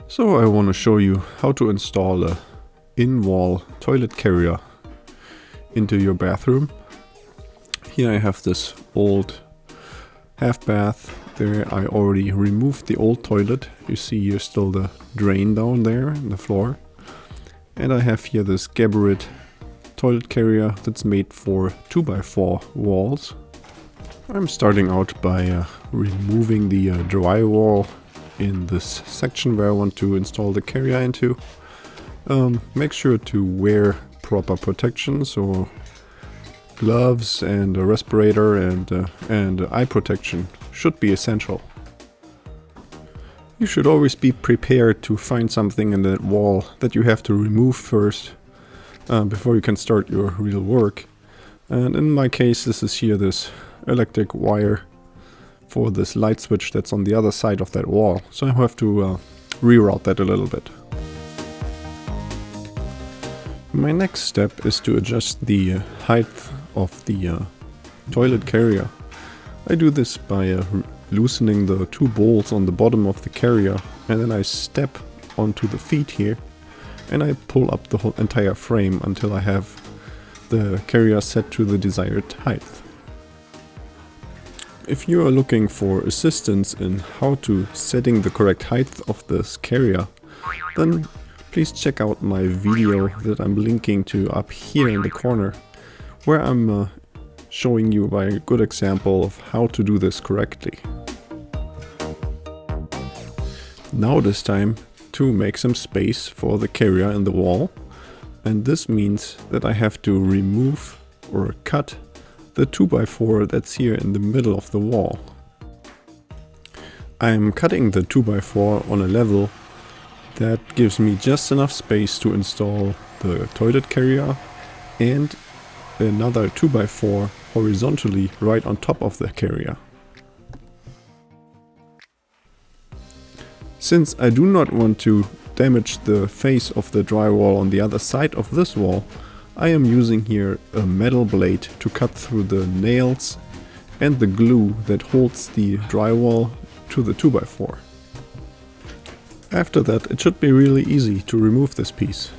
So I want to show you how to install a in-wall toilet carrier into your bathroom. Here I have this old half bath. There I already removed the old toilet. You see here still the drain down there in the floor. And I have here this Geberit toilet carrier that's made for 2x4 walls. I'm starting out by removing the drywall in this section where I want to install the carrier into. Make sure to wear proper protection, so gloves and a respirator and eye protection should be essential. You should always be prepared to find something in that wall that you have to remove first before you can start your real work. And in my case, this is here this electric wire for this light switch that's on the other side of that wall. So I have to reroute that a little bit. My next step is to adjust the height of the toilet carrier. I do this by loosening the two bolts on the bottom of the carrier, and then I step onto the feet here and I pull up the whole entire frame until I have the carrier set to the desired height. If you are looking for assistance in how to setting the correct height of this carrier, then please check out my video that I'm linking to up here in the corner, where I'm showing you by a good example of how to do this correctly. Now it is time to make some space for the carrier in the wall, and this means that I have to remove or cut the 2x4 that's here in the middle of the wall. I'm cutting the 2x4 on a level that gives me just enough space to install the toilet carrier and another 2x4 horizontally right on top of the carrier. Since I do not want to damage the face of the drywall on the other side of this wall, I am using here a metal blade to cut through the nails and the glue that holds the drywall to the 2x4. After that, it should be really easy to remove this piece.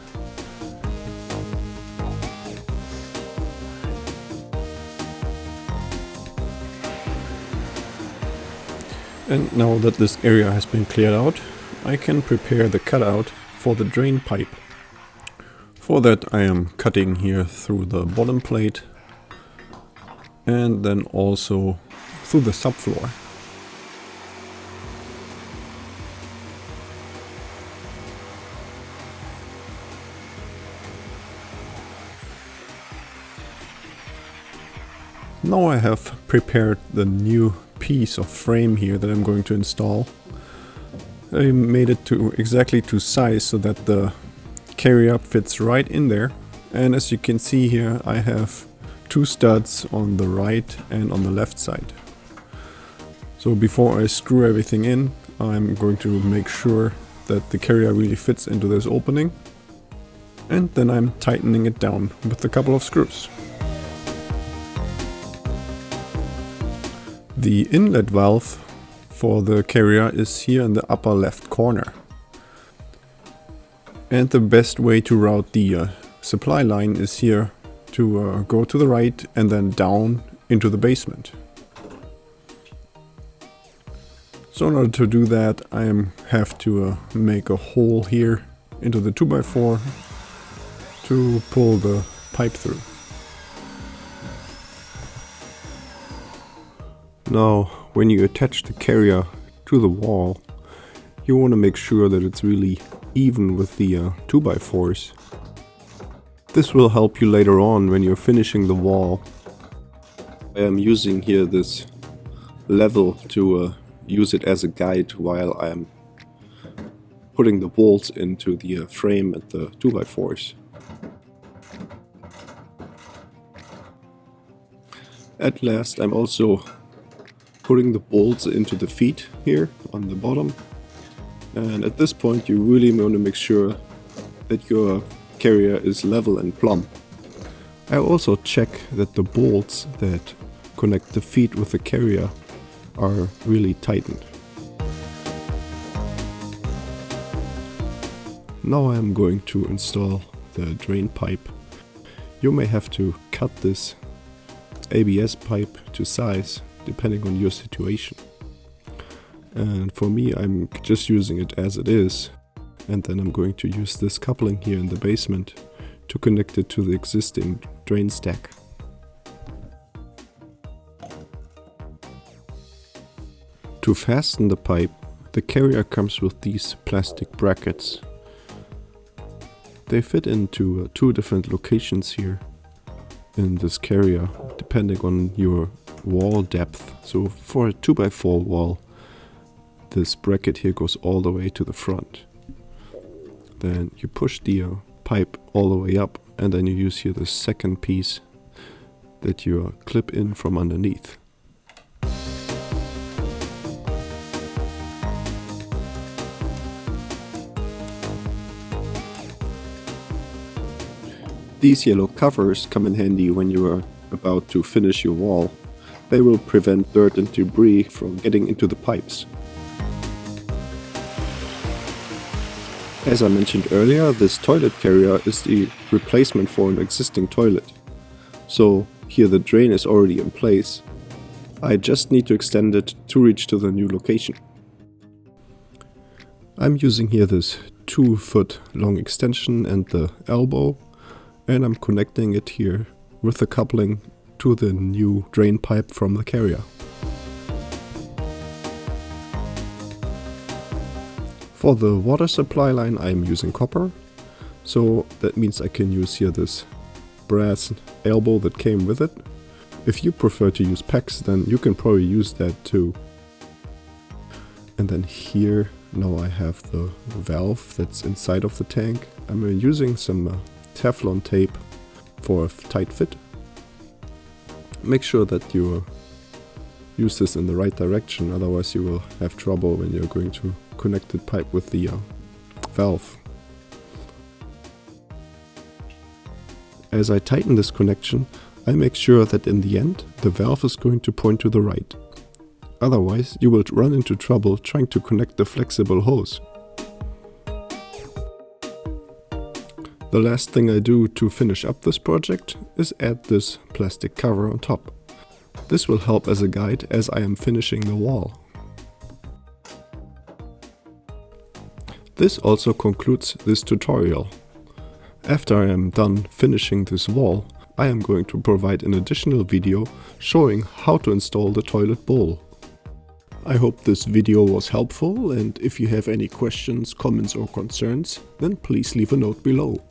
And now that this area has been cleared out, I can prepare the cutout for the drain pipe. For that I am cutting here through the bottom plate and then also through the subfloor. Now I have prepared the new piece of frame here that I'm going to install. I made it to exactly to size so that the carrier fits right in there, and as you can see here I have two studs on the right and on the left side. So before I screw everything in, I'm going to make sure that the carrier really fits into this opening, and then I'm tightening it down with a couple of screws. The inlet valve for the carrier is here in the upper left corner. And the best way to route the supply line is here to go to the right and then down into the basement. So in order to do that, I have to make a hole here into the 2x4 to pull the pipe through. Now, when you attach the carrier to the wall, you want to make sure that it's really even with the 2x4s. This will help you later on when you're finishing the wall. I am using here this level to use it as a guide while I'm putting the bolts into the frame at the 2x4s. At last, I'm also putting the bolts into the feet here on the bottom. And at this point you really want to make sure that your carrier is level and plumb. I also check that the bolts that connect the feet with the carrier are really tightened. Now I'm going to install the drain pipe. You may have to cut this ABS pipe to size depending on your situation. And for me, I'm just using it as it is, and then I'm going to use this coupling here in the basement to connect it to the existing drain stack. To fasten the pipe, the carrier comes with these plastic brackets. They fit into 2 different locations here in this carrier, depending on your wall depth. So for a 2x4 wall, this bracket here goes all the way to the front. Then you push the pipe all the way up, and then you use here the second piece that you clip in from underneath. These yellow covers come in handy when you are about to finish your wall. They will prevent dirt and debris from getting into the pipes. As I mentioned earlier, this toilet carrier is the replacement for an existing toilet. So here the drain is already in place. I just need to extend it to reach to the new location. I'm using here this 2-foot long extension and the elbow, and I'm connecting it here with the coupling to the new drain pipe from the carrier. For the water supply line I'm using copper, so that means I can use here this brass elbow that came with it. If you prefer to use PEX, then you can probably use that too. And then here now I have the valve that's inside of the tank. I'm using some teflon tape for a tight fit. Make sure that you use this in the right direction, otherwise you will have trouble when you're going to connect the pipe with the valve. As I tighten this connection, I make sure that in the end the valve is going to point to the right. Otherwise you will run into trouble trying to connect the flexible hose. The last thing I do to finish up this project is add this plastic cover on top. This will help as a guide as I am finishing the wall. This also concludes this tutorial. After I am done finishing this wall, I am going to provide an additional video showing how to install the toilet bowl. I hope this video was helpful, and if you have any questions, comments or concerns, then please leave a note below.